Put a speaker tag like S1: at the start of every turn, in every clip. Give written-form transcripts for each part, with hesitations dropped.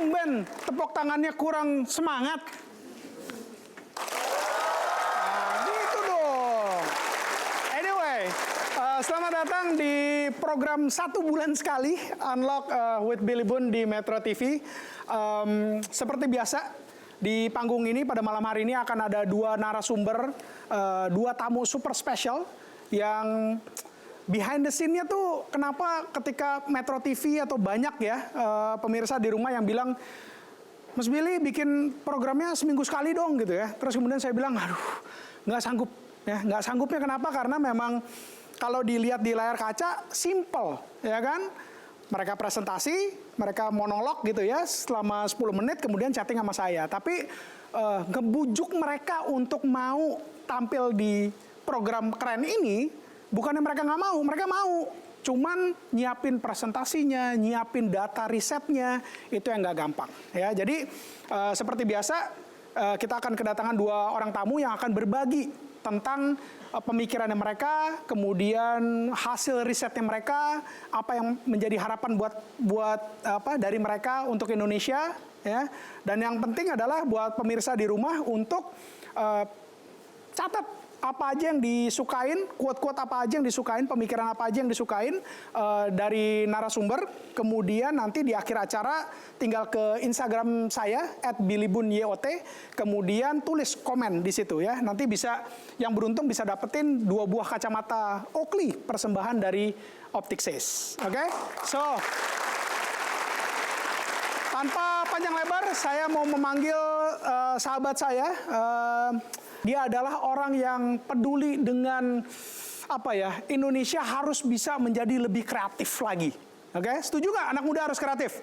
S1: tumben tepuk tangannya kurang semangat? Nah, gitu dong. Anyway, selamat datang di program 1 bulan sekali Unlock with Billy Boon di Metro TV. Seperti biasa, di panggung ini pada malam hari ini akan ada 2 narasumber, 2 tamu super spesial yang behind the scene-nya tuh kenapa ketika Metro TV atau banyak ya pemirsa di rumah yang bilang, Mas Billy bikin programnya seminggu sekali dong gitu ya. Terus kemudian saya bilang, aduh nggak sanggup ya. Nggak sanggupnya kenapa? Karena memang kalau dilihat di layar kaca simple ya kan. Mereka presentasi, mereka monolog gitu ya selama 10 menit kemudian chatting sama saya. Tapi ngebujuk mereka untuk mau tampil di program keren ini, bukannya mereka nggak mau, mereka mau. Cuman nyiapin presentasinya, nyiapin data risetnya, itu yang nggak gampang. Ya, jadi seperti biasa kita akan kedatangan 2 orang tamu yang akan berbagi tentang pemikirannya mereka, kemudian hasil risetnya mereka, apa yang menjadi harapan buat dari mereka untuk Indonesia, ya. Dan yang penting adalah buat pemirsa di rumah untuk catat apa aja yang disukain, quote-quote apa aja yang disukain, pemikiran apa aja yang disukain dari narasumber. Kemudian nanti di akhir acara tinggal ke Instagram saya @billyboonyot, kemudian tulis komen di situ ya. Nanti bisa yang beruntung bisa dapetin 2 buah kacamata Oakley persembahan dari Optic Says. Oke? So, tanpa panjang lebar, saya mau memanggil sahabat saya. Dia adalah orang yang peduli dengan Indonesia harus bisa menjadi lebih kreatif lagi. Oke, setuju nggak anak muda harus kreatif?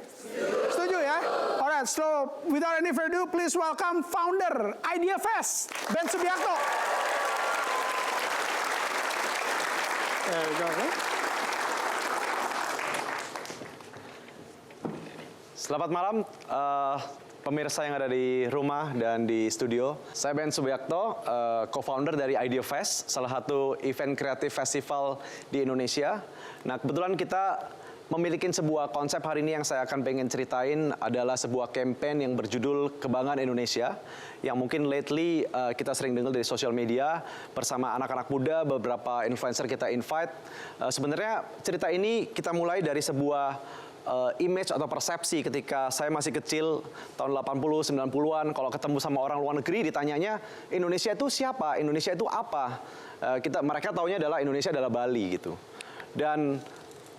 S1: Setuju ya? Alright, so without any further ado, please welcome founder Idea Fest, Ben Subiakto. There you go.
S2: Selamat malam, pemirsa yang ada di rumah dan di studio. Saya Ben Subiakto, co-founder dari Idea Fest, salah satu event kreatif festival di Indonesia. Nah, kebetulan kita memiliki sebuah konsep hari ini yang saya akan pengen ceritain adalah sebuah campaign yang berjudul Kebanggaan Indonesia, yang mungkin lately kita sering dengar dari sosial media bersama anak-anak muda, beberapa influencer kita invite. Sebenarnya cerita ini kita mulai dari sebuah image atau persepsi ketika saya masih kecil tahun 80 90-an, kalau ketemu sama orang luar negeri ditanyanya Indonesia itu siapa? Indonesia itu apa? Mereka taunya adalah Indonesia adalah Bali gitu. Dan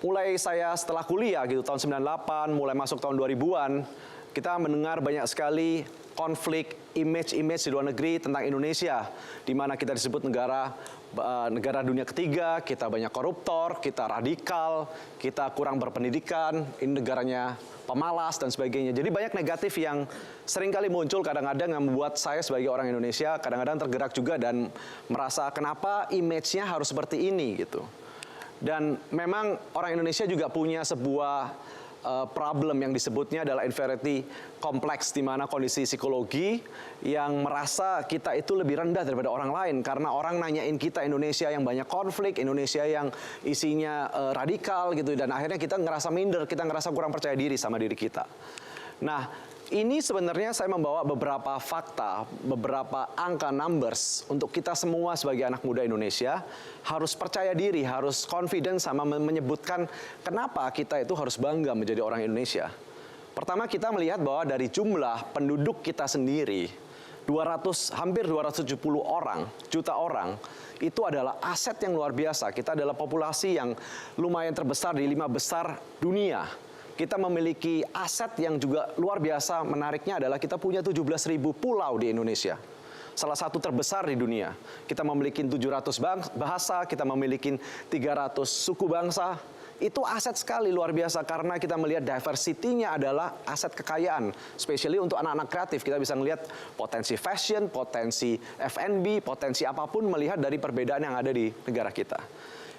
S2: mulai saya setelah kuliah gitu tahun 98 mulai masuk tahun 2000-an, kita mendengar banyak sekali konflik image di luar negeri tentang Indonesia, di mana kita disebut negara dunia ketiga, kita banyak koruptor, kita radikal, kita kurang berpendidikan, ini negaranya pemalas dan sebagainya. Jadi banyak negatif yang seringkali muncul kadang-kadang yang membuat saya sebagai orang Indonesia kadang-kadang tergerak juga dan merasa kenapa image-nya harus seperti ini gitu. Dan memang orang Indonesia juga punya sebuah problem yang disebutnya adalah inferiority kompleks, di mana kondisi psikologi yang merasa kita itu lebih rendah daripada orang lain karena orang nanyain kita Indonesia yang banyak konflik, Indonesia yang isinya radikal gitu, dan akhirnya kita ngerasa minder, kita ngerasa kurang percaya diri sama diri kita. Nah, ini sebenarnya saya membawa beberapa fakta, beberapa angka numbers untuk kita semua sebagai anak muda Indonesia harus percaya diri, harus confident sama menyebutkan kenapa kita itu harus bangga menjadi orang Indonesia. Pertama, kita melihat bahwa dari jumlah penduduk kita sendiri, hampir 270 juta orang, itu adalah aset yang luar biasa. Kita adalah populasi yang lumayan terbesar di 5 besar dunia. Kita memiliki aset yang juga luar biasa. Menariknya adalah kita punya 17.000 pulau di Indonesia. Salah satu terbesar di dunia. Kita memiliki 700 bahasa, kita memiliki 300 suku bangsa. Itu aset sekali luar biasa karena kita melihat diversity-nya adalah aset kekayaan. Especially untuk anak-anak kreatif, kita bisa melihat potensi fashion, potensi F&B, potensi apapun melihat dari perbedaan yang ada di negara kita.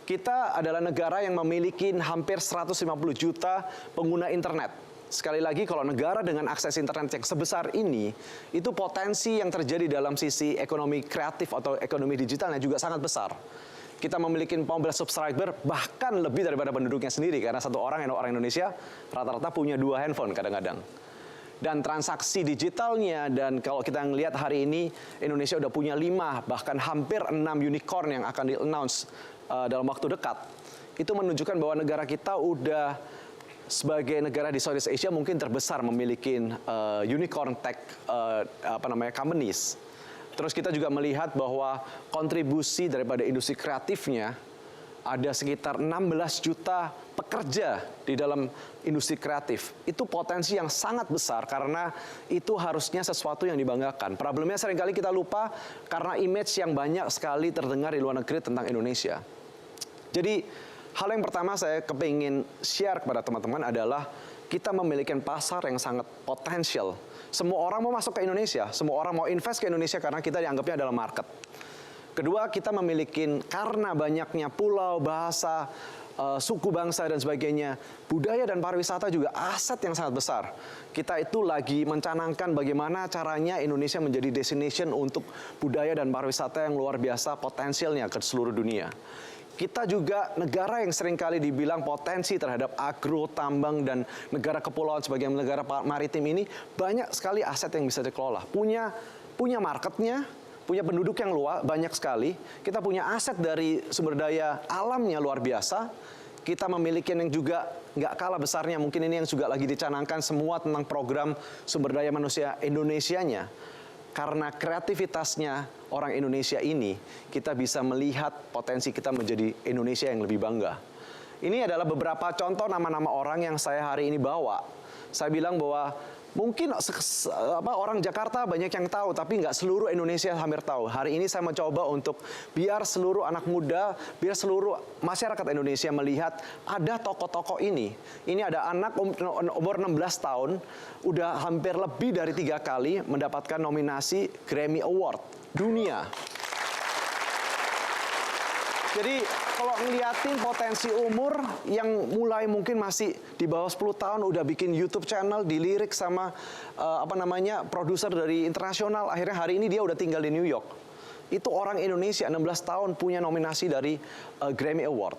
S2: Kita adalah negara yang memiliki hampir 150 juta pengguna internet. Sekali lagi, kalau negara dengan akses internet yang sebesar ini, itu potensi yang terjadi dalam sisi ekonomi kreatif atau ekonomi digitalnya juga sangat besar. Kita memiliki mobile subscriber bahkan lebih daripada penduduknya sendiri, karena satu orang Indonesia rata-rata punya 2 handphone kadang-kadang. dan transaksi digitalnya, dan kalau kita ngelihat hari ini Indonesia udah punya 5 bahkan hampir 6 unicorn yang akan di-announce dalam waktu dekat. Itu menunjukkan bahwa negara kita udah sebagai negara di Southeast Asia mungkin terbesar memiliki unicorn tech companies. Terus kita juga melihat bahwa kontribusi daripada industri kreatifnya ada sekitar 16 juta pekerja di dalam industri kreatif. Itu potensi yang sangat besar karena itu harusnya sesuatu yang dibanggakan. Problemnya seringkali kita lupa karena image yang banyak sekali terdengar di luar negeri tentang Indonesia. Jadi hal yang pertama saya kepingin share kepada teman-teman adalah kita memiliki pasar yang sangat potensial. Semua orang mau masuk ke Indonesia, semua orang mau invest ke Indonesia karena kita dianggapnya adalah market. Kedua, kita memiliki karena banyaknya pulau, bahasa, suku bangsa dan sebagainya, budaya dan pariwisata juga aset yang sangat besar. Kita itu lagi mencanangkan bagaimana caranya Indonesia menjadi destination untuk budaya dan pariwisata yang luar biasa potensialnya ke seluruh dunia. Kita juga negara yang seringkali dibilang potensi terhadap agro, tambang, dan negara kepulauan sebagai negara maritim ini banyak sekali aset yang bisa dikelola. Punya marketnya, punya penduduk yang luas, banyak sekali. Kita punya aset dari sumber daya alamnya luar biasa. Kita memiliki yang juga nggak kalah besarnya, mungkin ini yang juga lagi dicanangkan semua tentang program sumber daya manusia Indonesianya. Karena kreativitasnya orang Indonesia ini, kita bisa melihat potensi kita menjadi Indonesia yang lebih bangga. Ini adalah beberapa contoh nama-nama orang yang saya hari ini bawa. Saya bilang bahwa mungkin orang Jakarta banyak yang tahu, tapi nggak seluruh Indonesia hampir tahu. Hari ini saya mencoba untuk biar seluruh anak muda, biar seluruh masyarakat Indonesia melihat ada tokoh-tokoh ini. Ini ada anak umur 16 tahun, udah hampir lebih dari 3 kali mendapatkan nominasi Grammy Award dunia. Jadi kalau ngeliatin potensi umur yang mulai mungkin masih di bawah 10 tahun udah bikin YouTube channel, dilirik sama produser dari internasional, akhirnya hari ini dia udah tinggal di New York. Itu orang Indonesia 16 tahun punya nominasi dari Grammy Award.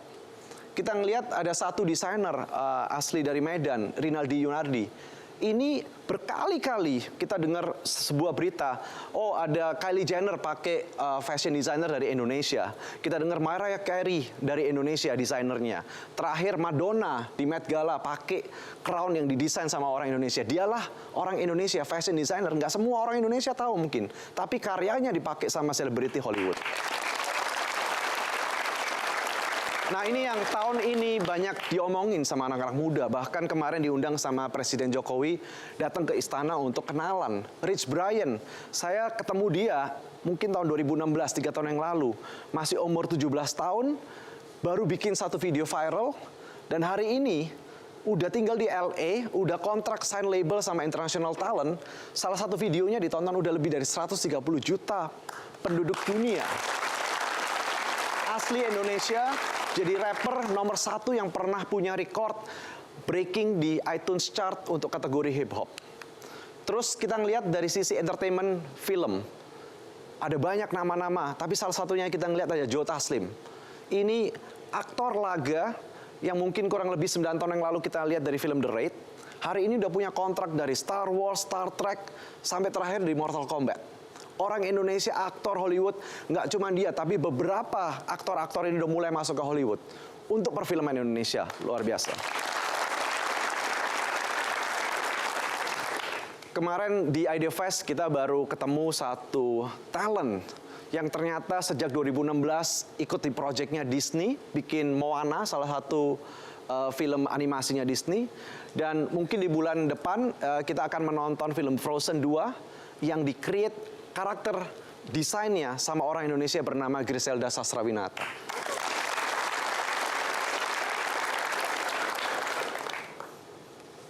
S2: Kita ngelihat ada satu desainer asli dari Medan, Rinaldi Yunardi. Ini berkali-kali kita dengar sebuah berita, oh ada Kylie Jenner pakai fashion designer dari Indonesia. Kita dengar Mariah Carey dari Indonesia desainernya. Terakhir Madonna di Met Gala pakai crown yang didesain sama orang Indonesia. Dialah orang Indonesia fashion designer. Nggak semua orang Indonesia tahu mungkin, tapi karyanya dipakai sama selebriti Hollywood. Nah ini yang tahun ini banyak diomongin sama anak-anak muda. Bahkan kemarin diundang sama Presiden Jokowi datang ke istana untuk kenalan. Rich Brian, saya ketemu dia mungkin tahun 2016, 3 tahun yang lalu. Masih umur 17 tahun, baru bikin satu video viral. Dan hari ini udah tinggal di LA, udah kontrak sign label sama International Talent. Salah satu videonya ditonton udah lebih dari 130 juta penduduk dunia. Asli Indonesia, jadi rapper nomor 1 yang pernah punya record breaking di iTunes chart untuk kategori hip hop. Terus kita ngelihat dari sisi entertainment film, ada banyak nama-nama, tapi salah satunya kita ngelihat aja Joe Taslim. Ini aktor laga yang mungkin kurang lebih 9 tahun yang lalu kita lihat dari film The Raid. Hari ini udah punya kontrak dari Star Wars, Star Trek, sampai terakhir di Mortal Kombat. Orang Indonesia, aktor Hollywood, nggak cuma dia, tapi beberapa aktor-aktor ini udah mulai masuk ke Hollywood untuk perfilman Indonesia. Luar biasa. Kemarin di Idea Fest kita baru ketemu satu talent yang ternyata sejak 2016 ikut di proyeknya Disney, bikin Moana, salah satu film animasinya Disney. Dan mungkin di bulan depan kita akan menonton film Frozen 2 yang di-create karakter desainnya sama orang Indonesia bernama Griselda Sastrawinata.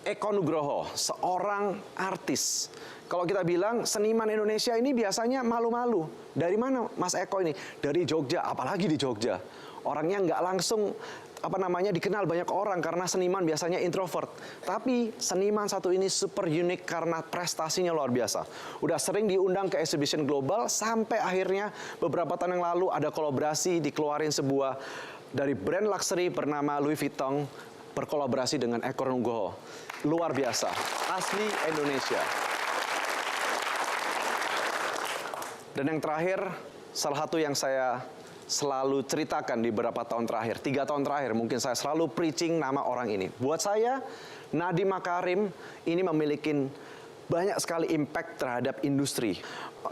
S2: Eko Nugroho, seorang artis. Kalau kita bilang seniman Indonesia ini biasanya malu-malu. Dari mana Mas Eko ini? Dari Jogja, apalagi di Jogja. Orangnya nggak langsung dikenal banyak orang karena seniman biasanya introvert. Tapi seniman satu ini super unik karena prestasinya luar biasa. Udah sering diundang ke exhibition global sampai akhirnya beberapa tahun yang lalu ada kolaborasi dikeluarin sebuah dari brand luxury bernama Louis Vuitton. berkolaborasi dengan Eko Nugroho. Luar biasa, asli Indonesia. Dan yang terakhir, salah satu yang saya selalu ceritakan di beberapa tahun terakhir, 3 tahun terakhir mungkin saya selalu preaching nama orang ini. Buat saya, Nadiem Makarim ini memiliki banyak sekali impact terhadap industri.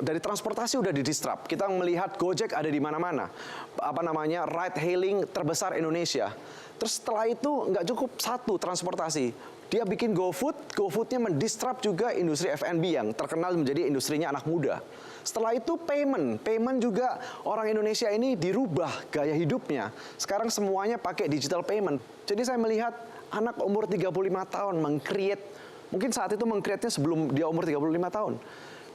S2: Dari transportasi udah di-disrupt. Kita melihat Gojek ada di mana-mana. Ride hailing terbesar Indonesia. Terus setelah itu nggak cukup satu transportasi. Dia bikin GoFood, GoFoodnya mendisrupt juga industri F&B yang terkenal menjadi industrinya anak muda. Setelah itu payment juga orang Indonesia ini dirubah gaya hidupnya. Sekarang semuanya pakai digital payment. Jadi saya melihat anak umur 35 tahun meng-create, mungkin saat itu meng-create-nya sebelum dia umur 35 tahun.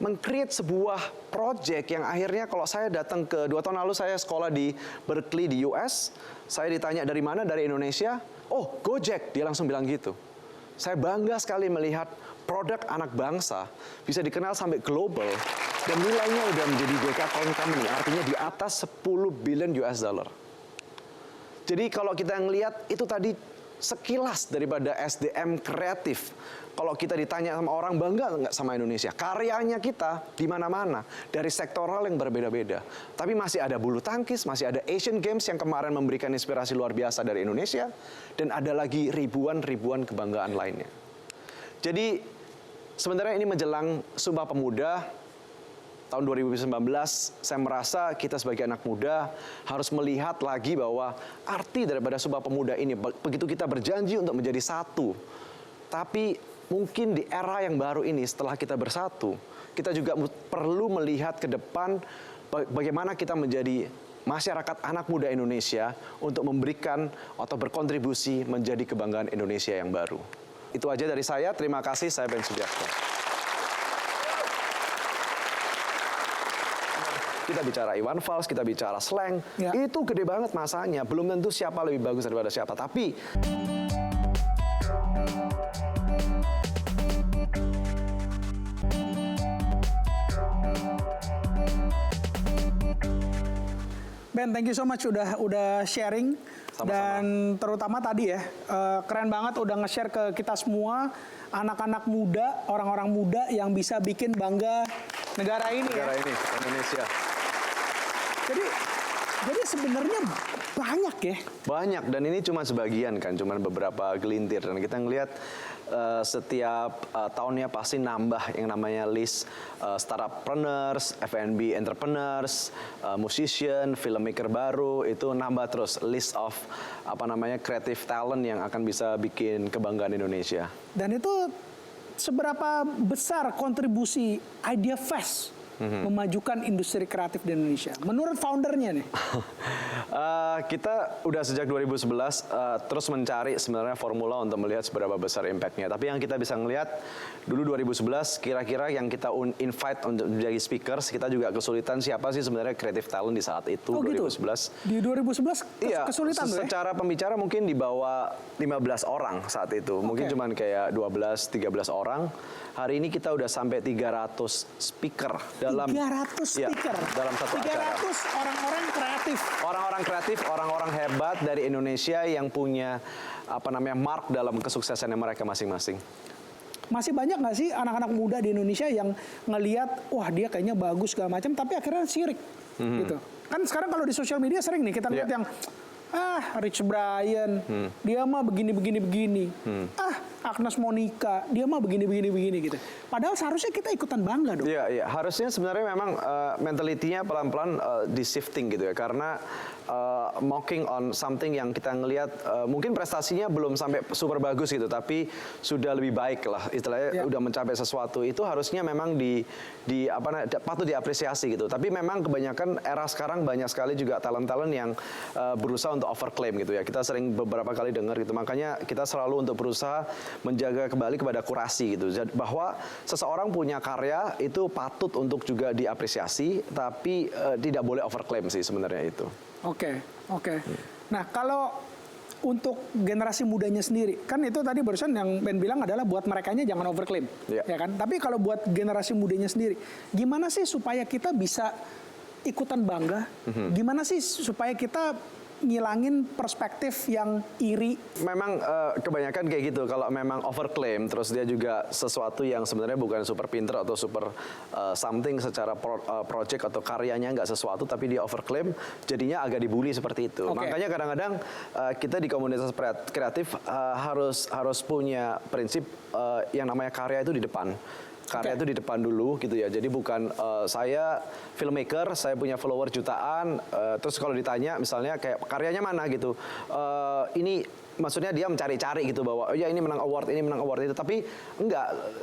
S2: Meng-create sebuah project yang akhirnya kalau saya datang ke 2 tahun lalu saya sekolah di Berkeley di US, saya ditanya dari mana, dari Indonesia, oh Gojek, dia langsung bilang gitu. Saya bangga sekali melihat produk anak bangsa bisa dikenal sampai global dan nilainya udah menjadi decacorn company, artinya di atas 10 billion US dollar. Jadi kalau kita ngelihat itu tadi sekilas daripada SDM kreatif. Kalau kita ditanya sama orang bangga nggak sama Indonesia, karyanya kita di mana-mana dari sektoral yang berbeda-beda. Tapi masih ada bulu tangkis, masih ada Asian Games yang kemarin memberikan inspirasi luar biasa dari Indonesia, dan ada lagi ribuan kebanggaan lainnya. Jadi sebenarnya ini menjelang Sumpah Pemuda tahun 2019, saya merasa kita sebagai anak muda harus melihat lagi bahwa arti daripada Sumpah Pemuda ini, begitu kita berjanji untuk menjadi satu, tapi mungkin di era yang baru ini setelah kita bersatu, kita juga perlu melihat ke depan bagaimana kita menjadi masyarakat anak muda Indonesia untuk memberikan atau berkontribusi menjadi kebanggaan Indonesia yang baru. Itu aja dari saya, terima kasih, saya Ben Subiakto. Kita bicara Iwan Fals, kita bicara slang, itu gede banget masanya. Belum tentu siapa lebih bagus daripada siapa, tapi
S1: Ben, thank you so much udah sharing.
S2: Sama-sama.
S1: Dan terutama tadi ya, keren banget udah nge-share ke kita semua, anak-anak muda, orang-orang muda yang bisa bikin bangga negara ini.
S2: Negara ini, Indonesia.
S1: Jadi sebenarnya banyak ya.
S2: Banyak, dan ini cuma sebagian kan, cuma beberapa gelintir. Dan kita ngelihat setiap tahunnya pasti nambah yang namanya list startuppreneurs, F&B entrepreneurs, musician, filmmaker baru, itu nambah terus list of creative talent yang akan bisa bikin kebanggaan Indonesia.
S1: Dan itu seberapa besar kontribusi Idea Fest memajukan industri kreatif di Indonesia menurut foundernya nih?
S2: Kita udah sejak 2011 terus mencari sebenarnya formula untuk melihat seberapa besar impact-nya. Tapi yang kita bisa ngelihat dulu 2011 kira-kira yang kita invite untuk menjadi speakers, kita juga kesulitan siapa sih sebenarnya creative talent di saat itu. 2011.
S1: Di 2011
S2: iya,
S1: kesulitan tuh ya?
S2: Secara pembicara mungkin di bawah 15 orang saat itu. Mungkin cuman kayak 12-13 orang. Hari ini kita udah sampai 300 speaker dalam
S1: 300 speaker
S2: dalam satu
S1: 300
S2: acara.
S1: orang-orang kreatif.
S2: Orang-orang kreatif, orang-orang hebat dari Indonesia yang punya mark dalam kesuksesannya mereka masing-masing.
S1: Masih banyak nggak sih anak-anak muda di Indonesia yang ngelihat, wah dia kayaknya bagus segala macam, tapi akhirnya sirik gitu. Kan sekarang kalau di sosial media sering nih kita lihat yang Rich Brian, dia mah begini. Agnes Monica, dia mah begini gitu. Padahal seharusnya kita ikutan bangga dong.
S2: Iya. Harusnya sebenarnya memang mentalitinya pelan-pelan di-shifting gitu ya. Karena mocking on something yang kita ngelihat mungkin prestasinya belum sampai super bagus gitu, tapi sudah lebih baik lah. Istilahnya udah mencapai sesuatu. Itu harusnya memang patut diapresiasi gitu. Tapi memang kebanyakan era sekarang banyak sekali juga talent-talent yang berusaha untuk overclaim gitu ya. Kita sering beberapa kali dengar gitu. Makanya kita selalu untuk berusaha menjaga kembali kepada kurasi gitu. Bahwa seseorang punya karya itu patut untuk juga diapresiasi, tapi tidak boleh overclaim sih sebenarnya itu.
S1: Oke. Nah, kalau untuk generasi mudanya sendiri, kan itu tadi barusan yang Ben bilang adalah buat merekanya jangan overclaim, ya kan? Tapi kalau buat generasi mudanya sendiri, gimana sih supaya kita bisa ikutan bangga? Gimana sih supaya kita ngilangin perspektif yang iri.
S2: Memang kebanyakan kayak gitu, kalau memang overclaim, terus dia juga sesuatu yang sebenarnya bukan super pinter atau super something secara project atau karyanya nggak sesuatu, tapi dia overclaim, jadinya agak dibully seperti itu.
S1: Oke.
S2: Makanya kadang-kadang kita di komunitas kreatif harus punya prinsip yang namanya karya itu di depan. Karya itu di depan dulu gitu ya. Jadi bukan saya filmmaker, saya punya follower jutaan, terus kalau ditanya misalnya kayak karyanya mana gitu, ini maksudnya dia mencari-cari gitu bahwa oh ya ini menang award itu, tapi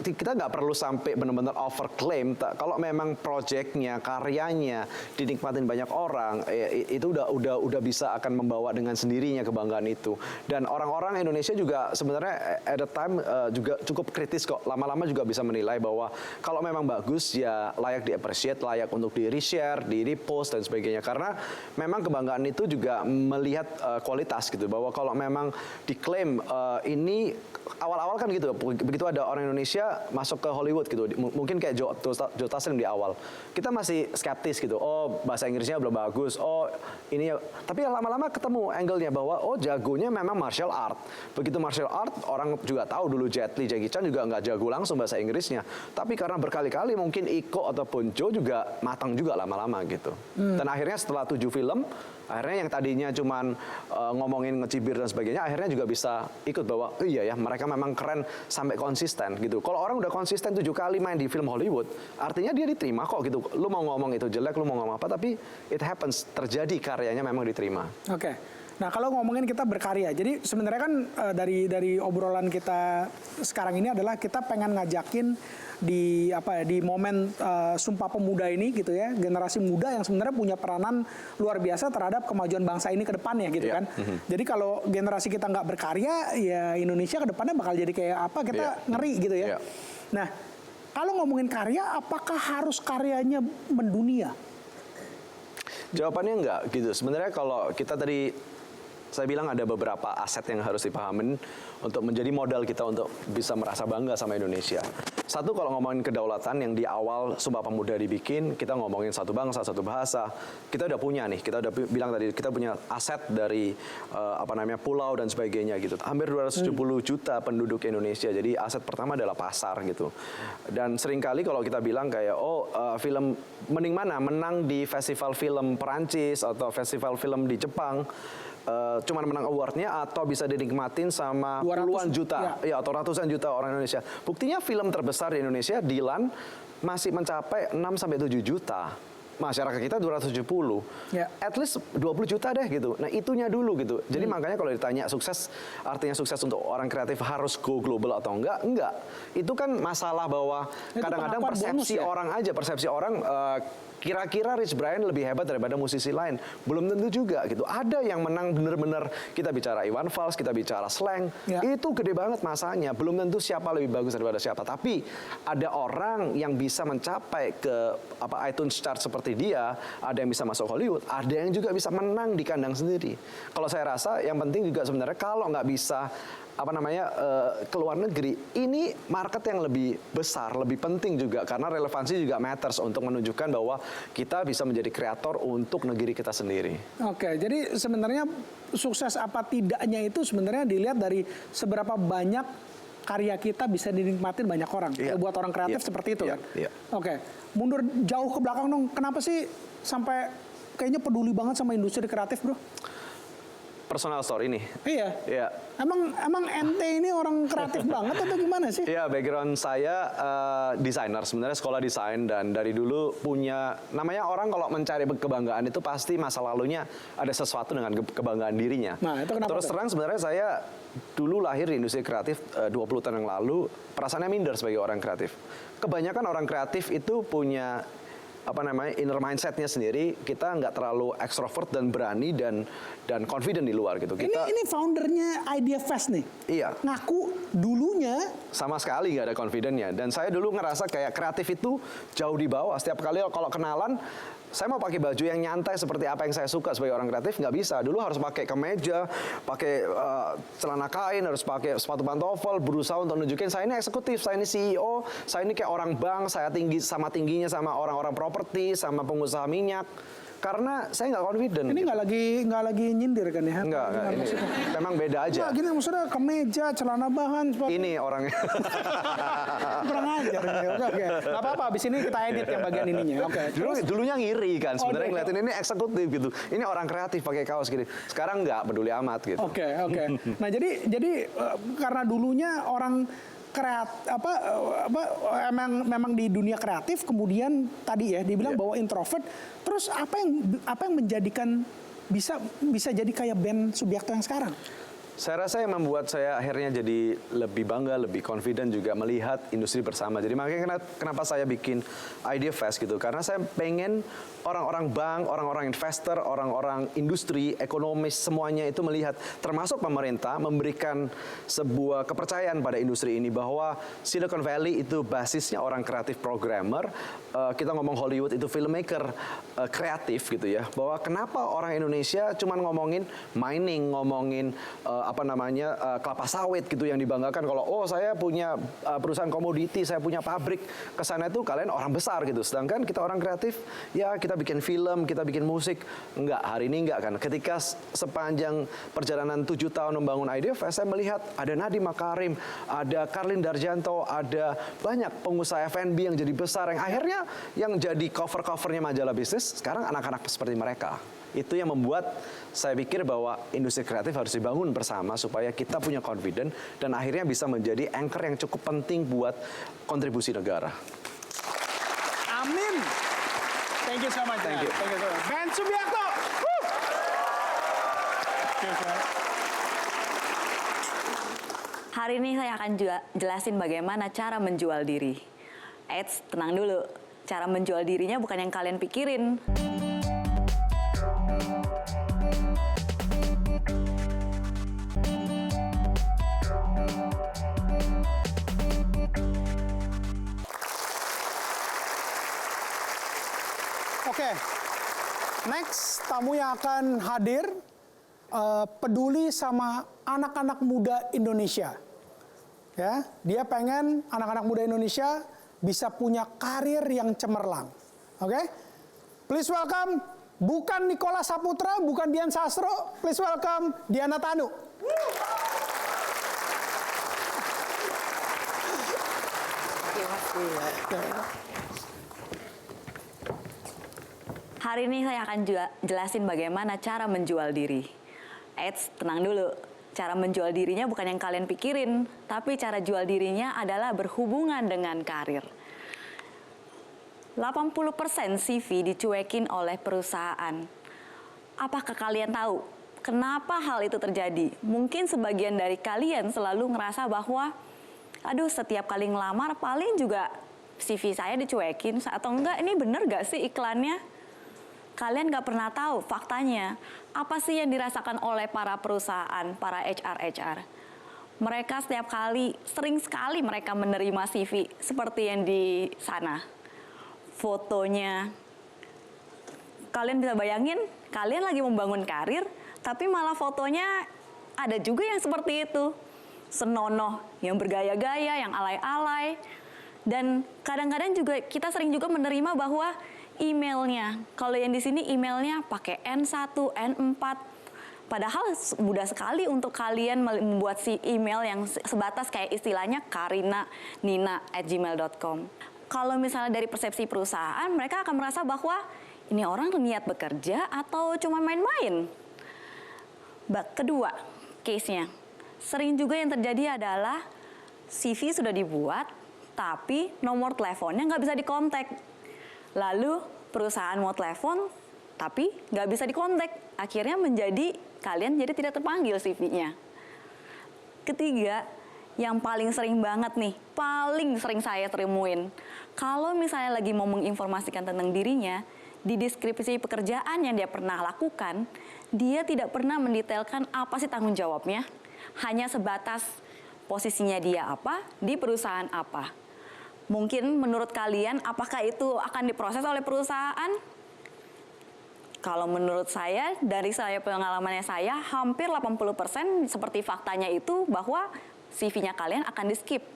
S2: kita nggak perlu sampai benar-benar overclaim. Kalau memang projectnya, karyanya dinikmatin banyak orang, itu udah bisa akan membawa dengan sendirinya kebanggaan itu. Dan orang-orang Indonesia juga sebenarnya at the time juga cukup kritis kok. Lama-lama juga bisa menilai bahwa kalau memang bagus ya layak di-appreciate, layak untuk di-reshare, di-repost dan sebagainya. Karena memang kebanggaan itu juga melihat kualitas gitu, bahwa kalau memang diklaim ini awal-awal kan gitu, begitu ada orang Indonesia masuk ke Hollywood gitu, mungkin kayak Joe Taslim di awal, kita masih skeptis gitu, oh bahasa Inggrisnya belum bagus, oh ini ya, tapi lama-lama ketemu angle-nya bahwa oh jagonya memang martial art, begitu martial art orang juga tahu dulu Jet Li, Jackie Chan juga nggak jago langsung bahasa Inggrisnya, tapi karena berkali-kali mungkin Iko ataupun Joe juga matang juga lama-lama gitu, dan akhirnya setelah 7 film, akhirnya yang tadinya cuman ngomongin ngecibir dan sebagainya, akhirnya juga bisa ikut bahwa oh iya ya mereka memang keren sampai konsisten gitu. Kalau orang udah konsisten 7 kali main di film Hollywood, artinya dia diterima kok gitu. Lu mau ngomong itu jelek, lu mau ngomong apa, tapi it happens, terjadi, karyanya memang diterima.
S1: Oke. Nah kalau ngomongin kita berkarya, jadi sebenarnya kan dari obrolan kita sekarang ini adalah kita pengen ngajakin di momen Sumpah Pemuda ini gitu ya, generasi muda yang sebenarnya punya peranan luar biasa terhadap kemajuan bangsa ini ke depannya gitu kan. Jadi kalau generasi kita nggak berkarya, ya Indonesia ke depannya bakal jadi kayak apa, kita ngeri gitu ya. Nah kalau ngomongin karya, apakah harus karyanya mendunia?
S2: Jawabannya enggak gitu. Sebenarnya kalau kita tadi saya bilang ada beberapa aset yang harus dipahamin untuk menjadi modal kita untuk bisa merasa bangga sama Indonesia. Satu, kalau ngomongin kedaulatan yang di awal Sumpah Pemuda dibikin, kita ngomongin satu bangsa, satu bahasa. Kita udah punya nih, kita udah bilang tadi, kita punya aset dari pulau dan sebagainya gitu. Hampir 270 juta penduduk Indonesia, jadi aset pertama adalah pasar gitu. Dan seringkali kalau kita bilang kayak, film mending mana? Menang di festival film Perancis atau festival film di Jepang, cuman menang awardnya atau bisa dinikmatin sama puluhan juta ya atau ratusan juta orang Indonesia. Buktinya film terbesar di Indonesia, Dilan, masih mencapai 6-7 juta. Masyarakat kita 270. At least 20 juta deh gitu. Nah, itunya dulu gitu. Jadi makanya kalau ditanya sukses, artinya sukses untuk orang kreatif harus go global atau enggak? Enggak. Itu kan masalah bahwa kadang-kadang persepsi orang aja, persepsi orang kira-kira Rich Brian lebih hebat daripada musisi lain. Belum tentu juga gitu. Ada yang menang bener-bener, kita bicara Iwan Fals, kita bicara Slank, itu gede banget masanya. Belum tentu siapa lebih bagus daripada siapa. Tapi ada orang yang bisa mencapai ke iTunes chart seperti dia, ada yang bisa masuk Hollywood, ada yang juga bisa menang di kandang sendiri. Kalau saya rasa yang penting juga sebenarnya kalau nggak bisa ke luar negeri, ini market yang lebih besar, lebih penting juga karena relevansi juga matters untuk menunjukkan bahwa kita bisa menjadi kreator untuk negeri kita sendiri.
S1: Oke, jadi sebenarnya sukses apa tidaknya itu sebenarnya dilihat dari seberapa banyak karya kita bisa dinikmatin banyak orang. Kalau buat orang kreatif seperti itu kan. Oke, mundur jauh ke belakang dong. Kenapa sih sampai kayaknya peduli banget sama industri kreatif, bro?
S2: Personal story nih.
S1: Iya. Emang ente ini orang kreatif banget atau gimana sih?
S2: Iya, background saya desainer, sebenarnya sekolah desain dan dari dulu punya, namanya orang kalau mencari kebanggaan itu pasti masa lalunya ada sesuatu dengan kebanggaan dirinya.
S1: Nah, itu kenapa?
S2: Terus terang sebenarnya saya dulu lahir di industri kreatif 20 tahun yang lalu, perasaannya minder sebagai orang kreatif. Kebanyakan orang kreatif itu punya inner mindsetnya sendiri, kita nggak terlalu ekstrovert dan berani dan confident di luar gitu.
S1: Ini foundernya Idea Fest nih.
S2: Iya.
S1: Ngaku dulunya
S2: sama sekali nggak ada confidentnya. Dan saya dulu ngerasa kayak kreatif itu jauh di bawah. Setiap kali kalau kenalan, saya mau pakai baju yang nyantai seperti apa yang saya suka sebagai orang kreatif, nggak bisa. Dulu harus pakai kemeja, pakai celana kain, harus pakai sepatu pantofel, berusaha untuk nunjukin saya ini eksekutif, saya ini CEO, saya ini kayak orang bank, saya tingginya sama orang-orang properti, sama pengusaha minyak. Karena saya nggak confident.
S1: Ini nggak lagi nyindir kan ya?
S2: Enggak, ini memang beda aja.
S1: Nggak, gini maksudnya kemeja, celana bahan.
S2: Ini orangnya.
S1: Kurang ajar. Oke. Nggak apa-apa, abis ini kita edit yang bagian ininya. Oke.
S2: Dulunya ngiri kan, sebenarnya
S1: dulu.
S2: ngeliatin ini eksekutif gitu. Ini orang kreatif pakai kaos gini. Sekarang nggak peduli amat gitu.
S1: Oke. Nah jadi karena dulunya orang memang di dunia kreatif, kemudian tadi ya dibilang bahwa introvert, terus apa yang menjadikan bisa jadi kayak band Subiakto yang sekarang?
S2: Saya rasa yang membuat saya akhirnya jadi lebih bangga, lebih confident juga melihat industri bersama. Jadi makanya kenapa saya bikin Idea Fest gitu. Karena saya pengen orang-orang bank, orang-orang investor, orang-orang industri, ekonomis, semuanya itu melihat, termasuk pemerintah, memberikan sebuah kepercayaan pada industri ini bahwa Silicon Valley itu basisnya orang kreatif programmer, kita ngomong Hollywood itu filmmaker kreatif gitu ya. Bahwa kenapa orang Indonesia cuman ngomongin mining, ngomongin kelapa sawit gitu yang dibanggakan. Kalau saya punya perusahaan komoditi, saya punya pabrik, kesana itu kalian orang besar gitu. Sedangkan kita orang kreatif, ya kita bikin film, kita bikin musik. Enggak, hari ini enggak kan. Ketika sepanjang perjalanan 7 tahun membangun Idea Fest, saya melihat ada Nadiem Makarim, ada Karlin Darjanto, ada banyak pengusaha F&B yang jadi besar, yang akhirnya yang jadi cover-covernya majalah bisnis, sekarang anak-anak seperti mereka. Itu yang membuat saya pikir bahwa industri kreatif harus dibangun bersama supaya kita punya confidence dan akhirnya bisa menjadi anchor yang cukup penting buat kontribusi negara.
S1: Amin. Thank you so much.
S2: Thank you.
S1: Thank you so much. Ben Subiakto.
S3: Hari ini saya akan jelasin bagaimana cara menjual diri. Eits, tenang dulu. Cara menjual dirinya bukan yang kalian pikirin.
S1: Oke, next tamu yang akan hadir peduli sama anak-anak muda Indonesia. Ya, dia pengen anak-anak muda Indonesia bisa punya karir yang cemerlang. Oke, please welcome bukan Nikola Saputra, bukan Dian Sastro, please welcome Diana Tanu.
S3: Hari ini saya akan jelasin bagaimana cara menjual diri. Eits, tenang dulu. Cara menjual dirinya bukan yang kalian pikirin, tapi cara jual dirinya adalah berhubungan dengan karir. 80% CV dicuekin oleh perusahaan. Apakah kalian tahu kenapa hal itu terjadi? Mungkin sebagian dari kalian selalu ngerasa bahwa, aduh setiap kali ngelamar paling juga CV saya dicuekin, atau enggak ini bener gak sih iklannya? Kalian nggak pernah tahu faktanya, apa sih yang dirasakan oleh para perusahaan, para HR. Mereka setiap kali, sering sekali mereka menerima CV seperti yang di sana. Fotonya, kalian bisa bayangin, kalian lagi membangun karir, tapi malah fotonya ada juga yang seperti itu. Senonoh, yang bergaya-gaya, yang alay-alay. Dan kadang-kadang juga kita sering juga menerima bahwa emailnya, kalau yang di sini emailnya pakai N1, N4, padahal mudah sekali untuk kalian membuat si email yang sebatas kayak istilahnya karinanina@gmail.com. Kalau misalnya dari persepsi perusahaan, mereka akan merasa bahwa ini orang niat bekerja atau cuma main-main. Kedua, case-nya, sering juga yang terjadi adalah CV sudah dibuat, tapi nomor teleponnya nggak bisa dikontak. Lalu perusahaan mau telepon, tapi nggak bisa dikontak. Akhirnya menjadi kalian jadi tidak terpanggil CV-nya. Ketiga, yang paling sering banget nih, paling sering saya temuin. Kalau misalnya lagi mau menginformasikan tentang dirinya, di deskripsi pekerjaan yang dia pernah lakukan, dia tidak pernah mendetailkan apa sih tanggung jawabnya. Hanya sebatas posisinya dia apa, di perusahaan apa. Mungkin menurut kalian, apakah itu akan diproses oleh perusahaan? Kalau menurut saya, dari pengalamannya saya, hampir 80% seperti faktanya itu bahwa CV-nya kalian akan di-skip.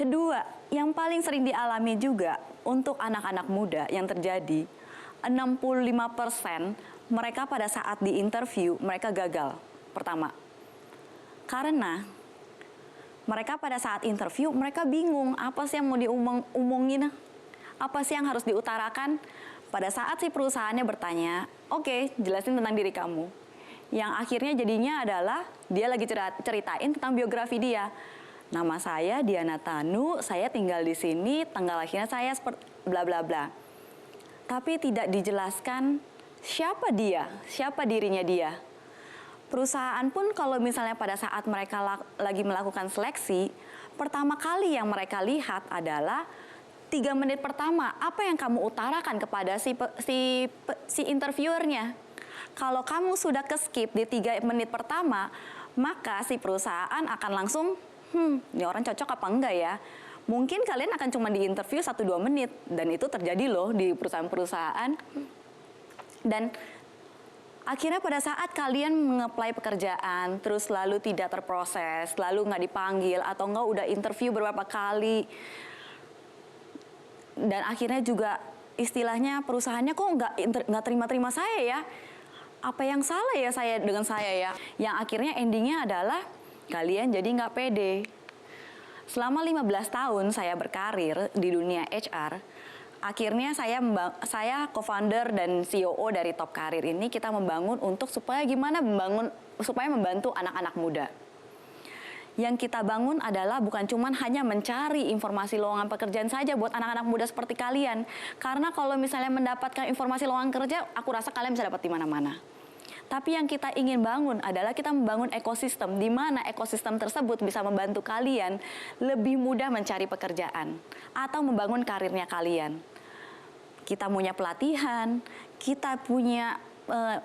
S3: Kedua, yang paling sering dialami juga untuk anak-anak muda yang terjadi, 65% mereka pada saat di interview mereka gagal. Pertama, karena mereka pada saat interview mereka bingung apa sih yang mau diomongin, apa sih yang harus diutarakan. Pada saat si perusahaannya bertanya, oke, jelasin tentang diri kamu. Yang akhirnya jadinya adalah dia lagi ceritain tentang biografi dia. Nama saya Diana Tanu, saya tinggal di sini, tanggal lahirnya saya seperti bla bla bla. Tapi tidak dijelaskan siapa dia, siapa dirinya dia. Perusahaan pun kalau misalnya pada saat mereka lagi melakukan seleksi, pertama kali yang mereka lihat adalah 3 menit pertama, apa yang kamu utarakan kepada si interviewernya. Kalau kamu sudah ke-skip di 3 menit pertama, maka si perusahaan akan langsung, ini orang cocok apa enggak ya? Mungkin kalian akan cuma diinterview 1-2 menit, dan itu terjadi loh di perusahaan-perusahaan. Dan akhirnya pada saat kalian mengapply pekerjaan, terus lalu tidak terproses, lalu nggak dipanggil, atau enggak udah interview beberapa kali, dan akhirnya juga istilahnya perusahaannya kok nggak terima saya ya, apa yang salah ya saya dengan saya ya, yang akhirnya endingnya adalah kalian jadi nggak pede. Selama 15 tahun saya berkarir di dunia HR, akhirnya saya co-founder dan COO dari Top Karir ini, kita membangun untuk supaya membantu anak-anak muda. Yang kita bangun adalah bukan cuma hanya mencari informasi lowongan pekerjaan saja buat anak-anak muda seperti kalian. Karena kalau misalnya mendapatkan informasi lowongan kerja, aku rasa kalian bisa dapat di mana-mana. Tapi yang kita ingin bangun adalah kita membangun ekosistem, di mana ekosistem tersebut bisa membantu kalian lebih mudah mencari pekerjaan atau membangun karirnya kalian. Kita punya pelatihan, kita punya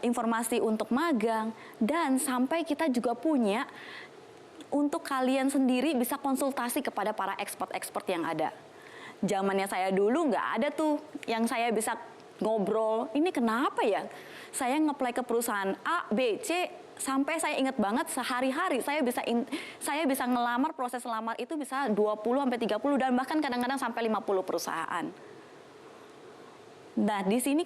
S3: informasi untuk magang, dan sampai kita juga punya untuk kalian sendiri bisa konsultasi kepada para expert-expert yang ada. Zamannya saya dulu nggak ada tuh yang saya bisa ngobrol, ini kenapa ya? Saya nge-apply ke perusahaan A, B, C, sampai saya ingat banget sehari-hari saya bisa ngelamar, proses lamar itu bisa 20-30 dan bahkan kadang-kadang sampai 50 perusahaan. Nah, di sini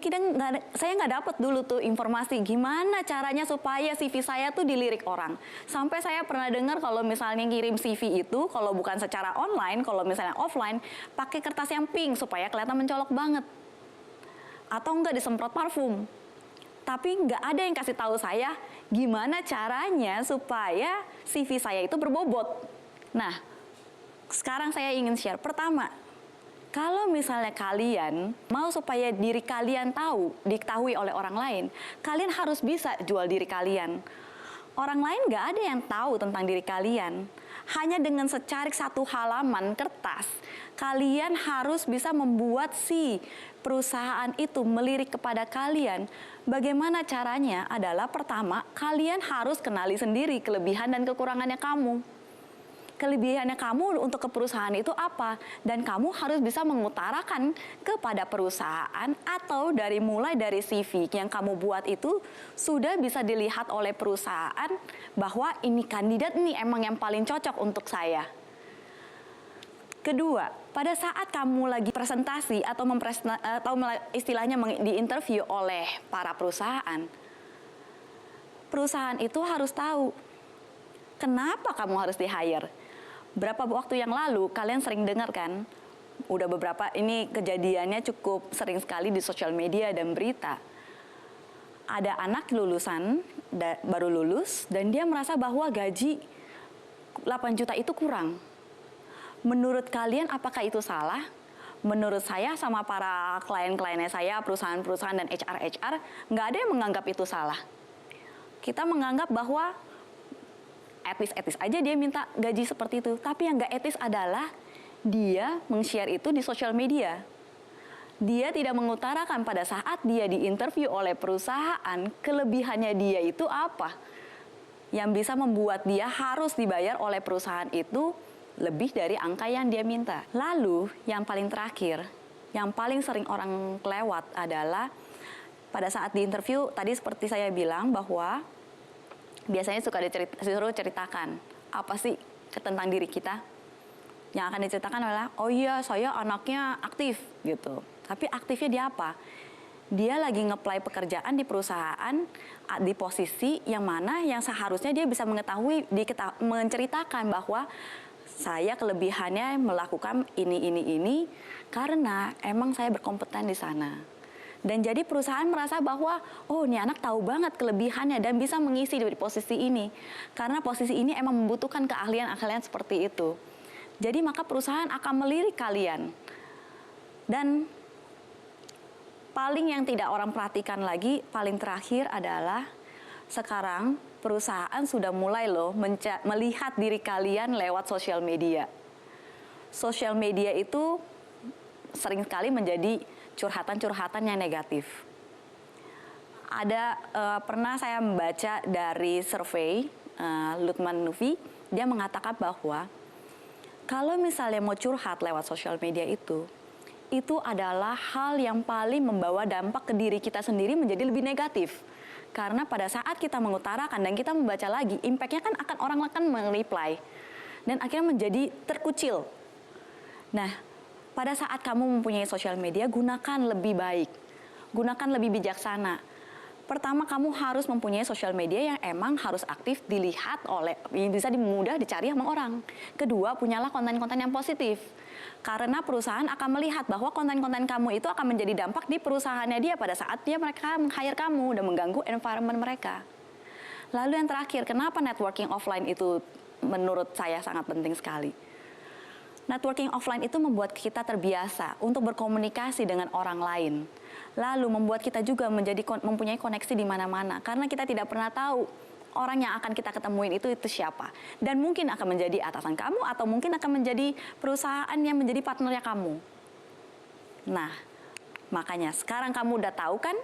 S3: saya nggak dapat dulu tuh informasi gimana caranya supaya CV saya tuh dilirik orang. Sampai saya pernah dengar kalau misalnya ngirim CV itu, kalau bukan secara online, kalau misalnya offline, pakai kertas yang pink supaya kelihatan mencolok banget. Atau nggak disemprot parfum. Tapi nggak ada yang kasih tahu saya gimana caranya supaya CV saya itu berbobot. Nah, sekarang saya ingin share. Pertama, kalau misalnya kalian mau supaya diri kalian diketahui oleh orang lain, kalian harus bisa jual diri kalian. Orang lain nggak ada yang tahu tentang diri kalian. Hanya dengan secarik 1 halaman kertas, kalian harus bisa membuat si perusahaan itu melirik kepada kalian. Bagaimana caranya adalah pertama, kalian harus kenali sendiri kelebihan dan kekurangannya kamu. Kelebihannya kamu untuk ke perusahaan itu apa, dan kamu harus bisa mengutarakan kepada perusahaan, atau mulai dari CV yang kamu buat itu sudah bisa dilihat oleh perusahaan bahwa ini kandidat ini emang yang paling cocok untuk saya. Kedua, pada saat kamu lagi presentasi atau istilahnya diinterview oleh para perusahaan, perusahaan itu harus tahu kenapa kamu harus di-hire. Berapa waktu yang lalu kalian sering dengar kan, udah beberapa, ini kejadiannya cukup sering sekali di sosial media dan berita. Ada anak lulusan, baru lulus, dan dia merasa bahwa gaji 8 juta itu kurang. Menurut kalian apakah itu salah? Menurut saya sama para klien-kliennya saya, perusahaan-perusahaan dan HR, nggak ada yang menganggap itu salah. Kita menganggap bahwa etis-etis aja dia minta gaji seperti itu. Tapi yang nggak etis adalah dia meng-share itu di sosial media. Dia tidak mengutarakan pada saat dia diinterview oleh perusahaan, kelebihannya dia itu apa. Yang bisa membuat dia harus dibayar oleh perusahaan itu lebih dari angka yang dia minta. Lalu yang paling terakhir, yang paling sering orang kelewat adalah pada saat diinterview, tadi seperti saya bilang bahwa biasanya suka disuruh ceritakan apa sih tentang diri kita. Yang akan diceritakan adalah, oh iya saya anaknya aktif gitu. Tapi aktifnya di apa? dia lagi nge-apply pekerjaan di perusahaan di posisi yang mana yang seharusnya dia bisa mengetahui, menceritakan bahwa saya kelebihannya melakukan ini karena emang saya berkompeten di sana. Dan jadi perusahaan merasa bahwa, oh ini anak tahu banget kelebihannya dan bisa mengisi di posisi ini. Karena posisi ini emang membutuhkan keahlian-keahlian seperti itu. Jadi maka perusahaan akan melirik kalian. Dan paling yang tidak orang perhatikan lagi, paling terakhir adalah sekarang perusahaan sudah mulai loh melihat diri kalian lewat sosial media. Sosial media itu sering sekali menjadi curhatan-curhatan yang negatif. Pernah saya membaca dari survei Lutman Nufi, dia mengatakan bahwa kalau misalnya mau curhat lewat sosial media itu adalah hal yang paling membawa dampak ke diri kita sendiri menjadi lebih negatif. Karena pada saat kita mengutarakan dan kita membaca lagi, impact-nya kan akan orang akan mereply. Dan akhirnya menjadi terkucil. Nah, pada saat kamu mempunyai sosial media, gunakan lebih baik. Gunakan lebih bijaksana. Pertama, kamu harus mempunyai sosial media yang emang harus aktif dilihat oleh, bisa mudah dicari sama orang. Kedua, punyalah konten-konten yang positif. Karena perusahaan akan melihat bahwa konten-konten kamu itu akan menjadi dampak di perusahaannya dia pada saat mereka meng-hire kamu dan mengganggu environment mereka. Lalu yang terakhir, kenapa networking offline itu menurut saya sangat penting sekali? Networking offline itu membuat kita terbiasa untuk berkomunikasi dengan orang lain. Lalu membuat kita juga mempunyai koneksi di mana-mana. Karena kita tidak pernah tahu orang yang akan kita ketemuin itu siapa. Dan mungkin akan menjadi atasan kamu atau mungkin akan menjadi perusahaan yang menjadi partnernya kamu. Nah, makanya sekarang kamu udah tahu kan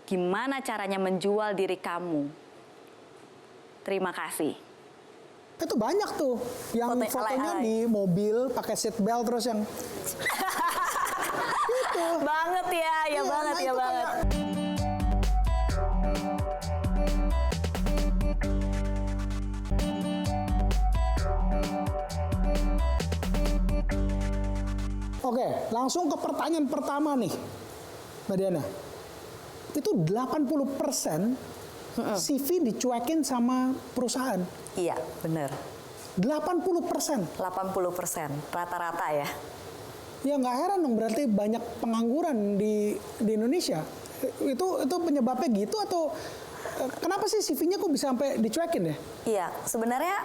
S3: gimana caranya menjual diri kamu. Terima kasih.
S1: Itu banyak tuh yang fotonya di mobil pakai seat belt terus yang itu
S3: banget ya, ya banget, ya banget.
S1: Oke, langsung ke pertanyaan pertama nih, Mbak Diana. Itu 80% CV dicuekin sama perusahaan.
S3: Iya, benar.
S1: 80%.
S3: 80%, rata-rata ya.
S1: Ya nggak heran dong, berarti banyak pengangguran di Indonesia. Itu penyebabnya gitu atau kenapa sih CV-nya kok bisa sampai dicuekin ya?
S3: Iya, sebenarnya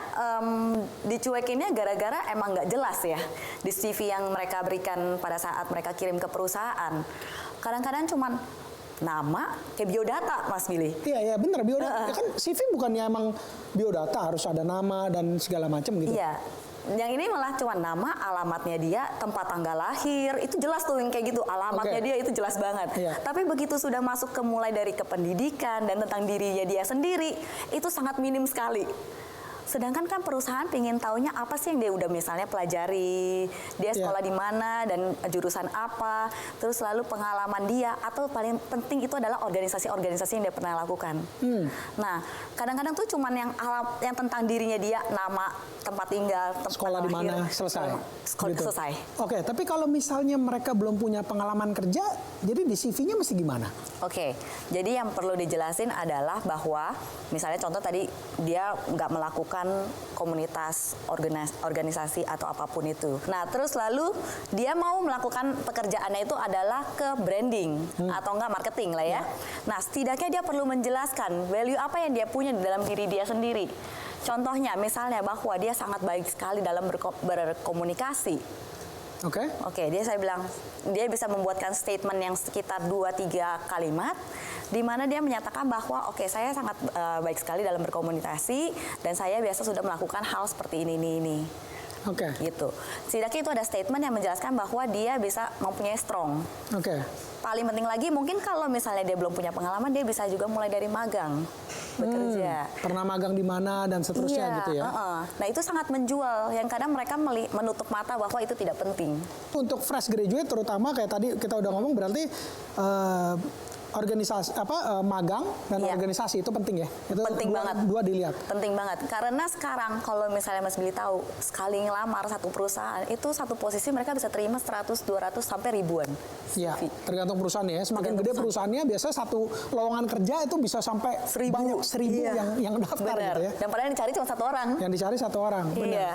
S3: dicuekinnya gara-gara emang nggak jelas ya di CV yang mereka berikan pada saat mereka kirim ke perusahaan. Kadang-kadang cuman nama kayak biodata, Mas Billy.
S1: Iya benar, biodata. Kan CV bukannya emang biodata harus ada nama dan segala macam gitu.
S3: Iya. Yang ini malah cuma nama, alamatnya dia, tempat tanggal lahir, itu jelas tuh yang kayak gitu, alamatnya dia itu jelas banget.
S1: Iya.
S3: Tapi begitu sudah masuk ke mulai dari kependidikan dan tentang dirinya dia sendiri, itu sangat minim sekali. Sedangkan kan perusahaan pingin taunya apa sih yang dia udah misalnya pelajari, dia sekolah di mana dan jurusan apa, terus lalu pengalaman dia, atau paling penting itu adalah organisasi-organisasi yang dia pernah lakukan. Nah, kadang-kadang tuh cuman yang tentang dirinya dia, nama, tempat tinggal, tempat
S1: sekolah di mana, selesai. Gitu.
S3: Selesai.
S1: Oke, tapi kalau misalnya mereka belum punya pengalaman kerja, jadi di CV-nya mesti gimana?
S3: Oke, jadi yang perlu dijelasin adalah bahwa misalnya contoh tadi dia nggak melakukan komunitas, organisasi atau apapun itu. Nah, terus lalu dia mau melakukan pekerjaannya itu adalah ke branding atau enggak marketing lah ya. Nah, setidaknya dia perlu menjelaskan value apa yang dia punya di dalam diri dia sendiri. Contohnya misalnya bahwa dia sangat baik sekali dalam berkomunikasi. Oke, saya bilang dia bisa membuatkan statement yang sekitar 2-3 kalimat di mana dia menyatakan bahwa oke, saya sangat baik sekali dalam berkomunikasi dan saya biasa sudah melakukan hal seperti ini.
S1: Oke.
S3: Gitu. Setidaknya itu ada statement yang menjelaskan bahwa dia bisa mempunyai strong.
S1: Oke.
S3: Paling penting lagi mungkin kalau misalnya dia belum punya pengalaman, dia bisa juga mulai dari magang bekerja.
S1: Pernah magang di mana dan seterusnya gitu ya.
S3: Nah, itu sangat menjual. Yang kadang mereka menutup mata bahwa itu tidak penting.
S1: Untuk fresh graduate terutama kayak tadi kita udah ngomong berarti organisasi magang dan
S3: Iya.
S1: organisasi itu penting ya. Itu
S3: Penting banget.
S1: Dua dilihat.
S3: Penting banget. Karena sekarang kalau misalnya Mas Billy tahu, sekali ngelamar satu perusahaan, itu satu posisi mereka bisa terima 100, 200, sampai ribuan.
S1: Iya,
S3: CV.
S1: tergantung perusahaannya ya. Semakin
S3: Tergantung
S1: gede perusahaannya, biasanya satu lowongan kerja itu bisa sampai
S3: 1000.
S1: banyak 1000
S3: Iya.
S1: yang daftar
S3: Benar.
S1: gitu ya.
S3: Dan padahal yang dicari cuma satu orang.
S1: Yang dicari satu orang, benar.
S3: Iya.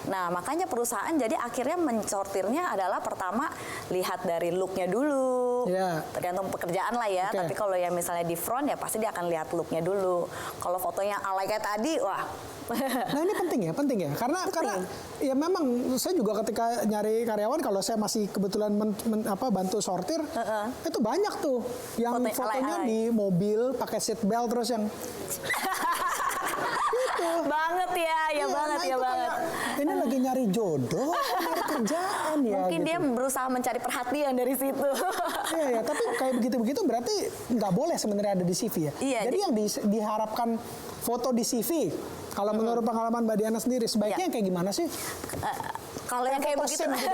S3: Nah, makanya perusahaan jadi akhirnya mensortirnya adalah pertama lihat dari look-nya dulu.
S1: Iya.
S3: Tergantung pekerjaan lah ya.
S1: Oke.
S3: Tapi kalau yang misalnya di front ya pasti dia akan lihat look-nya dulu. Kalau fotonya alay kayak tadi, wah.
S1: Nah ini penting ya, karena ya memang saya juga ketika nyari karyawan kalau saya masih kebetulan bantu sortir, itu banyak tuh yang
S3: Fotonya
S1: fotonya
S3: alay-alay.
S1: di mobil pakai seat belt terus yang gitu.
S3: Banget ya,
S1: Iya,
S3: banget
S1: nah
S3: ya
S1: itu
S3: banget.
S1: kayak, ini lagi nyari jodoh, nyari kerjaan ya.
S3: Mungkin
S1: gitu.
S3: dia berusaha mencari perhatian dari situ.
S1: Iya ya, tapi kayak begitu berarti nggak boleh sebenarnya ada di CV ya.
S3: Iya,
S1: Jadi yang diharapkan foto di CV. Kalau menurut pengalaman Mbak Diana sendiri, sebaiknya yang kayak gimana sih?
S3: Kalau yang kayak
S1: foto
S3: begitu,
S1: SIM gitu.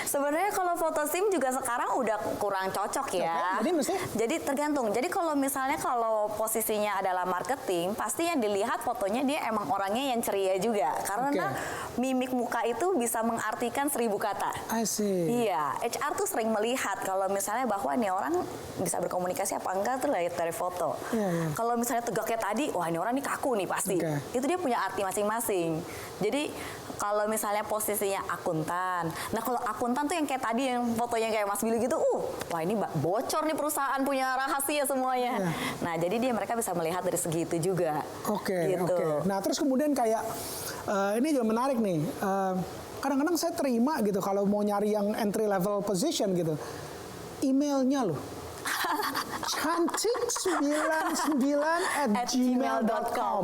S3: sebenarnya kalau foto SIM juga sekarang udah kurang cocok ya.
S1: Oke, jadi mesti?
S3: Jadi tergantung. Jadi kalau misalnya kalau posisinya adalah marketing, pasti yang dilihat fotonya dia emang orangnya yang ceria juga. Karena mimik muka itu bisa mengartikan 1000 kata.
S1: I see.
S3: Iya, HR tuh sering melihat kalau misalnya bahwa nih orang bisa berkomunikasi apa enggak tuh lihat dari foto.
S1: Iya, iya.
S3: Kalau misalnya tegaknya tadi, wah ini orang nih kaku nih pasti.
S1: Oke.
S3: Itu dia punya arti masing-masing. Jadi kalau misalnya posisinya akuntan, nah kalau akuntan tuh yang kayak tadi yang fotonya kayak Mas Billy gitu, wah ini bocor nih perusahaan punya rahasia semuanya.
S1: Iya.
S3: Nah jadi mereka bisa melihat dari segi itu juga.
S1: Oke,
S3: gitu.
S1: oke. Nah, terus kemudian kayak ini juga menarik nih. Kadang-kadang saya terima gitu kalau mau nyari yang entry level position gitu. Emailnya loh. cantik99@gmail.com.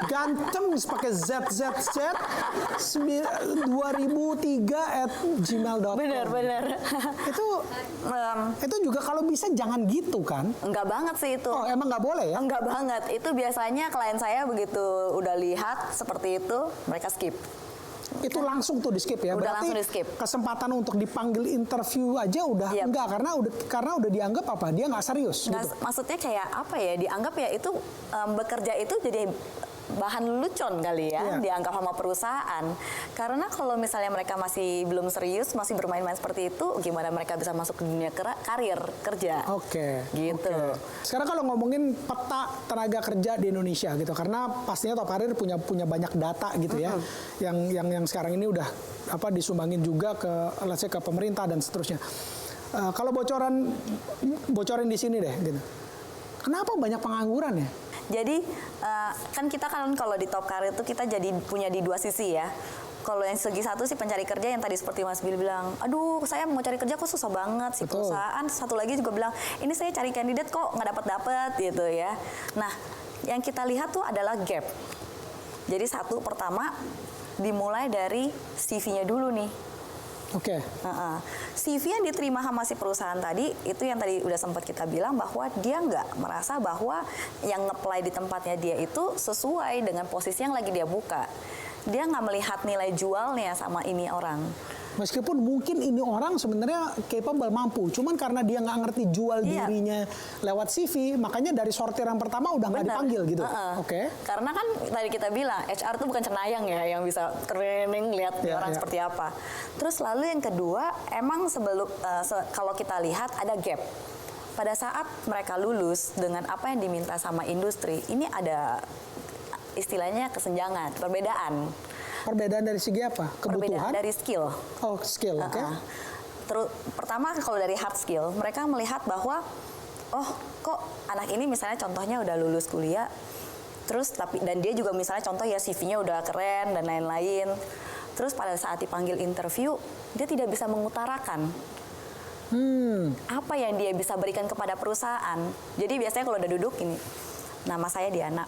S1: Ganteng pakai ZZZ 2003@gmail.com.
S3: Bener.
S1: Itu juga kalau bisa jangan gitu kan?
S3: Enggak banget sih itu.
S1: Oh, emang nggak boleh ya?
S3: Enggak banget. Itu biasanya klien saya begitu udah lihat seperti itu, mereka skip.
S1: Itu langsung tuh di skip ya.
S3: Udah
S1: Berarti
S3: langsung di-skip.
S1: kesempatan untuk dipanggil interview aja udah
S3: Yap.
S1: enggak karena udah dianggap apa? Dia nggak serius
S3: Nggak,
S1: gitu.
S3: maksudnya kayak apa ya? Dianggap ya itu bekerja itu jadi bahan lelucon kali ya,
S1: Iya.
S3: dianggap sama perusahaan. Karena kalau misalnya mereka masih belum serius, masih bermain-main seperti itu, gimana mereka bisa masuk ke dunia karir kerja?
S1: Oke.
S3: Gitu.
S1: oke. Sekarang kalau ngomongin peta tenaga kerja di Indonesia gitu, karena pastinya Top Karir punya banyak data gitu ya, yang sekarang ini udah disumbangin juga ke let's say ke pemerintah dan seterusnya. Kalau bocorin di sini deh gitu. Kenapa banyak pengangguran ya?
S3: Jadi kan kita kalau di Top Karir itu kita jadi punya di dua sisi ya. Kalau yang segi satu sih pencari kerja yang tadi seperti Mas Billy bilang, aduh saya mau cari kerja kok susah banget si
S1: Betul.
S3: perusahaan. Satu lagi juga bilang, ini saya cari kandidat kok nggak dapat gitu ya. Nah, yang kita lihat tuh adalah gap. Jadi satu pertama dimulai dari CV-nya dulu nih.
S1: Oke.
S3: CV yang diterima sama si perusahaan tadi, itu yang tadi udah sempat kita bilang bahwa dia nggak merasa bahwa yang nge-apply di tempatnya dia itu sesuai dengan posisi yang lagi dia buka. Dia nggak melihat nilai jualnya sama ini orang.
S1: Meskipun mungkin ini orang sebenarnya capable, mampu, cuman karena dia nggak ngerti jual
S3: Iya.
S1: dirinya lewat CV, makanya dari sortir yang pertama udah nggak
S3: Benar.
S1: dipanggil gitu. Oke.
S3: Karena kan tadi kita bilang HR tuh bukan cenayang ya yang bisa training lihat
S1: Iya,
S3: orang
S1: iya.
S3: seperti apa. Terus lalu yang kedua, emang sebelum kalau kita lihat ada gap. Pada saat mereka lulus dengan apa yang diminta sama industri, ini ada istilahnya kesenjangan, perbedaan.
S1: Perbedaan dari segi apa? Kebutuhan?
S3: Perbedaan dari skill.
S1: Oh, skill, oke.
S3: Terus pertama kalau dari hard skill, mereka melihat bahwa oh kok anak ini misalnya contohnya udah lulus kuliah, terus dan dia juga misalnya contoh ya CV-nya udah keren dan lain-lain. Terus pada saat dipanggil interview, dia tidak bisa mengutarakan apa yang dia bisa berikan kepada perusahaan. Jadi biasanya kalau udah duduk ini, nama saya Diana.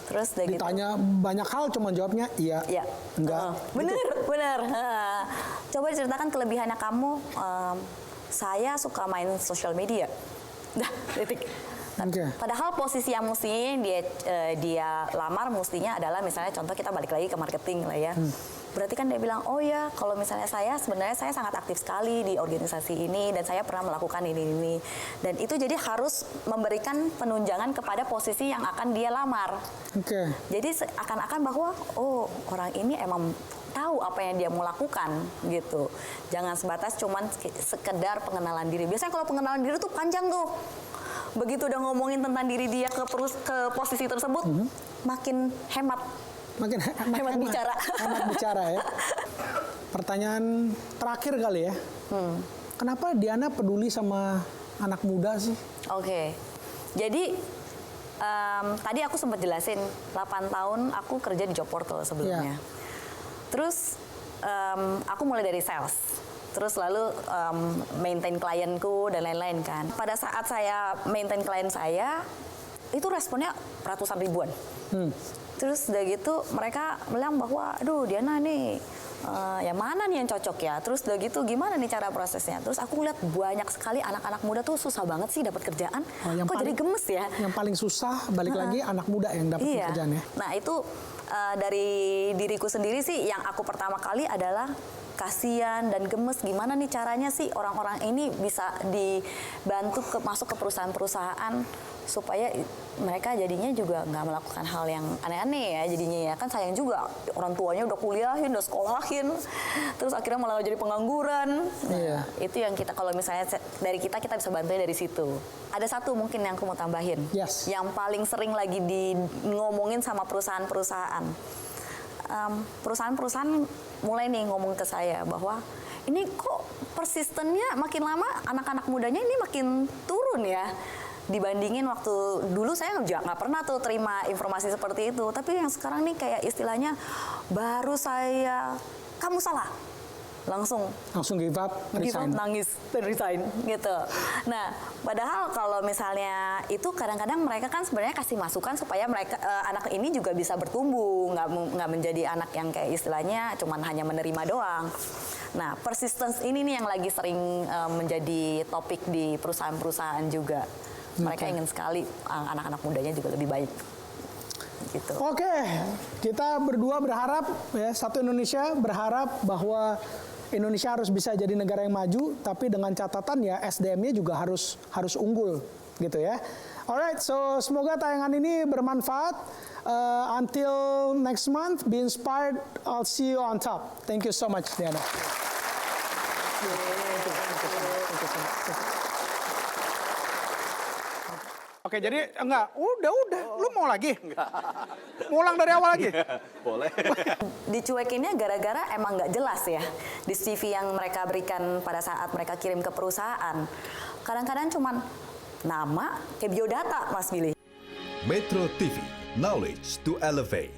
S3: Terus udah gitu.
S1: Ditanya banyak hal, cuma jawabnya iya,
S3: Ya,
S1: enggak.
S3: bener. Coba ceritakan kelebihannya kamu. Saya suka main sosial media. Dah, titik.
S1: Oke.
S3: Padahal posisi yang mesti dia lamar mestinya adalah misalnya contoh kita balik lagi ke marketing lah ya. Berarti kan dia bilang, oh ya kalau misalnya sebenarnya saya sangat aktif sekali di organisasi ini dan saya pernah melakukan ini. Dan itu jadi harus memberikan penunjangan kepada posisi yang akan dia lamar.
S1: Oke.
S3: Jadi akan-akan bahwa, oh orang ini emang tahu apa yang dia mau lakukan gitu. Jangan sebatas cuman sekedar pengenalan diri. Biasanya kalau pengenalan diri tuh panjang tuh. Begitu udah ngomongin tentang diri dia ke posisi tersebut, makin hemat.
S1: Makin
S3: Hemat bicara.
S1: Hemat bicara ya. Pertanyaan terakhir kali ya. Kenapa Diana peduli sama anak muda sih?
S3: Oke. Jadi tadi aku sempat jelasin 8 tahun aku kerja di job portal sebelumnya. Terus aku mulai dari sales. Terus lalu maintain klienku dan lain-lain kan. Pada saat saya maintain klien saya, itu responnya ratusan ribuan. Terus udah gitu mereka bilang bahwa, aduh Diana nih, yang mana nih yang cocok ya? Terus udah gitu gimana nih cara prosesnya? Terus aku lihat banyak sekali anak-anak muda tuh susah banget sih dapat kerjaan. Kok jadi gemes ya?
S1: Yang paling susah balik lagi anak muda yang dapat pekerjaan ya.
S3: Nah itu dari diriku sendiri sih yang aku pertama kali adalah kasihan dan gemes gimana nih caranya sih orang-orang ini bisa dibantu masuk ke perusahaan-perusahaan supaya mereka jadinya juga nggak melakukan hal yang aneh-aneh ya jadinya ya kan sayang juga orang tuanya udah kuliahin udah sekolahin terus akhirnya malah jadi pengangguran. Nah, itu yang kita kalau misalnya dari kita bisa bantuin dari situ. Ada satu mungkin yang aku mau tambahin yang paling sering lagi ngomongin sama perusahaan-perusahaan. Perusahaan-perusahaan mulai nih ngomong ke saya bahwa ini kok persistennya makin lama anak-anak mudanya ini makin turun ya dibandingin waktu dulu saya nggak pernah tuh terima informasi seperti itu tapi yang sekarang nih kayak istilahnya baru saya kamu salah langsung
S1: give up, resign.
S3: Nangis dan resign gitu. Nah, padahal kalau misalnya itu kadang-kadang mereka kan sebenarnya kasih masukan supaya mereka anak ini juga bisa bertumbuh, nggak menjadi anak yang kayak istilahnya cuman hanya menerima doang. Nah, persistence ini nih yang lagi sering menjadi topik di perusahaan-perusahaan juga. Mereka ingin sekali anak-anak mudanya juga lebih baik. Gitu.
S1: Oke, kita berdua berharap ya satu Indonesia berharap bahwa Indonesia harus bisa jadi negara yang maju, tapi dengan catatan ya SDM-nya juga harus unggul, gitu ya. Alright, so semoga tayangan ini bermanfaat. Until next month, be inspired. I'll see you on top. Thank you so much, Diana. Oke, jadi enggak, udah, lu mau lagi? Enggak. Mau ulang dari awal lagi?
S2: Boleh.
S3: Dicuekinnya gara-gara emang nggak jelas ya di CV yang mereka berikan pada saat mereka kirim ke perusahaan. Kadang-kadang cuman nama kayak biodata, Mas Billy.
S4: Metro TV, knowledge to elevate.